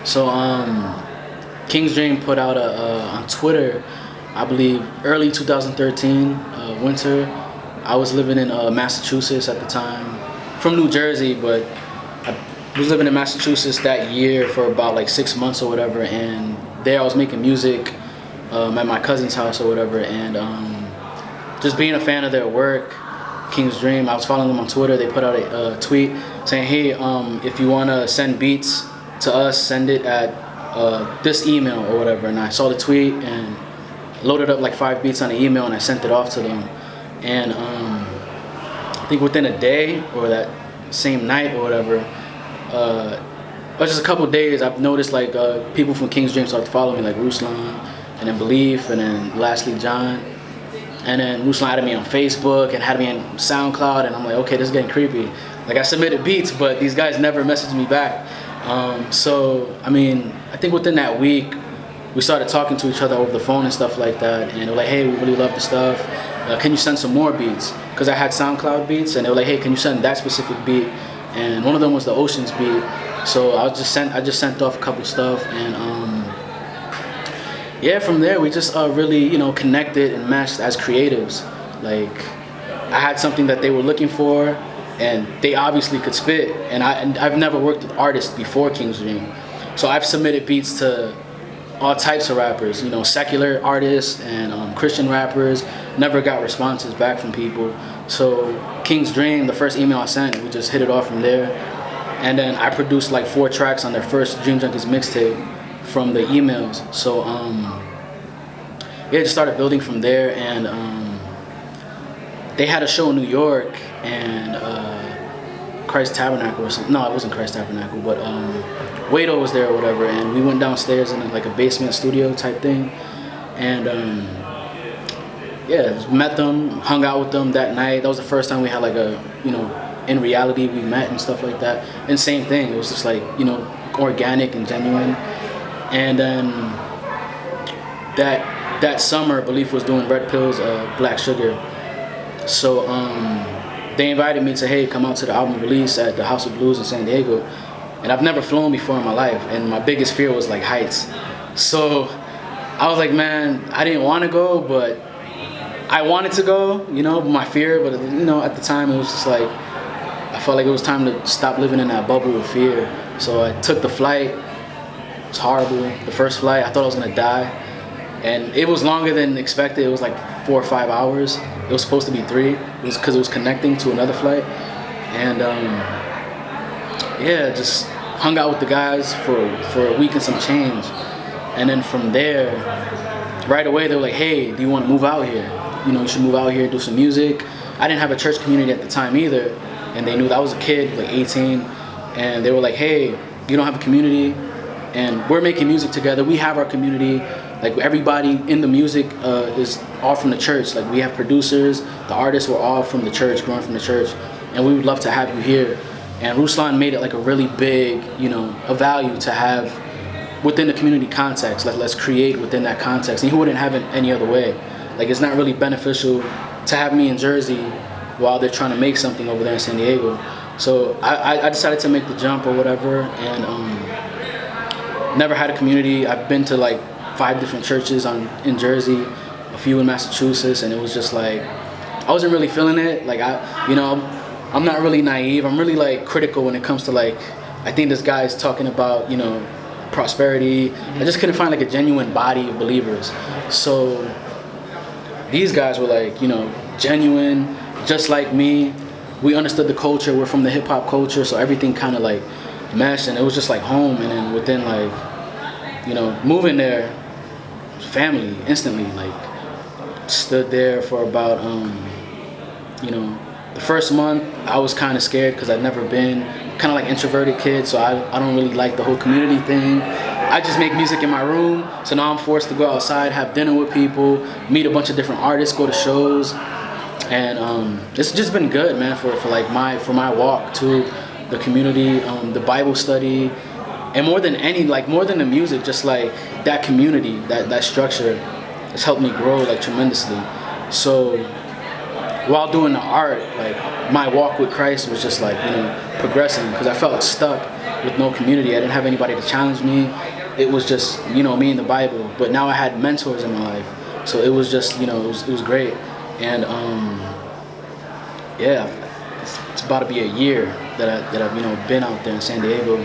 So King's Dream put out on Twitter, I believe early 2013 winter. I was living in Massachusetts at the time, from New Jersey, but I was living in Massachusetts that year for about like 6 months or whatever. And there I was making music at my cousin's house or whatever, and just being a fan of their work, King's Dream. I was following them on Twitter. They put out a tweet saying, "Hey, if you want to send beats to us, send it at this email or whatever." And I saw the tweet and loaded up like 5 beats on the email, and I sent it off to them. And I think within a day or that same night or whatever, or just a couple of days, I've noticed like people from King's Dream started following me, like Ruslan, and then Belief, and then lastly John. And then Ruslan added me on Facebook and had me on SoundCloud, and I'm like, okay, this is getting creepy. Like, I submitted beats, but these guys never messaged me back. So, I mean, I think within that week, we started talking to each other over the phone and stuff like that. And they were like, hey, we really love the stuff. Can you send some more beats? Because I had SoundCloud beats, and they were like, hey, can you send that specific beat? And one of them was the Oceans beat. So I just sent off a couple stuff, and yeah, from there we just really, connected and meshed as creatives. Like, I had something that they were looking for, and they obviously could spit. And I've never worked with artists before King's Dream, so I've submitted beats to all types of rappers, secular artists and Christian rappers. Never got responses back from people. So King's Dream, the first email I sent, we just hit it off from there. And then I produced like 4 tracks on their first Dream Junkies mixtape from the emails. So yeah, just started building from there. And they had a show in New York, and Christ Tabernacle or something. No, it wasn't Christ Tabernacle, but Wado was there or whatever. And we went downstairs in like a basement studio type thing. And yeah, met them, hung out with them that night. That was the first time we had like a, in reality we met and stuff like that. And same thing, it was just like, organic and genuine. And then that summer, Belief was doing Red Pills, Black Sugar. So they invited me to, hey, come out to the album release at the House of Blues in San Diego. And I've never flown before in my life, and my biggest fear was like heights. So I was like, man, I didn't want to go, but I wanted to go, my fear. But at the time it was just like, I felt like it was time to stop living in that bubble of fear. So I took the flight. It was horrible. The first flight, I thought I was gonna die. And it was longer than expected. It was like 4 or 5 hours. It was supposed to be 3. It was because it was connecting to another flight. And yeah, just hung out with the guys for a week and some change. And then from there, right away they were like, hey, do you want to move out here? You should move out here, do some music. I didn't have a church community at the time either. And they knew that I was a kid, like 18. And they were like, hey, you don't have a community, and we're making music together. We have our community. Like, everybody in the music is all from the church. Like, we have producers, the artists were all from the church, growing from the church, and we would love to have you here. And Ruslan made it like a really big, a value to have within the community context. Like, let's create within that context. And he wouldn't have it any other way. Like, it's not really beneficial to have me in Jersey while they're trying to make something over there in San Diego. So I decided to make the jump or whatever, and never had a community. I've been to like 5 different churches in Jersey, a few in Massachusetts, and it was just like, I wasn't really feeling it. Like, I'm not really naive. I'm really like critical when it comes to like, I think this guy's talking about, prosperity. I just couldn't find like a genuine body of believers. So these guys were like, genuine, just like me. We understood the culture. We're from the hip hop culture, so everything kind of like meshed, and it was just like home. And then within like, moving there, family instantly. Like, stood there for about, the first month I was kind of scared because I'd never been, kind of like introverted kid, so I don't really like the whole community thing. I just make music in my room, so now I'm forced to go outside, have dinner with people, meet a bunch of different artists, go to shows. And it's just been good, man, for my walk to the community, the Bible study, and more than the music, just like that community, that structure has helped me grow like tremendously. So while doing the art, like my walk with Christ was just like, progressing, because I felt stuck with no community. I didn't have anybody to challenge me. It was just, me and the Bible. But now I had mentors in my life, so it was just, it was great. And yeah, it's about to be a year that I've been out there in San Diego.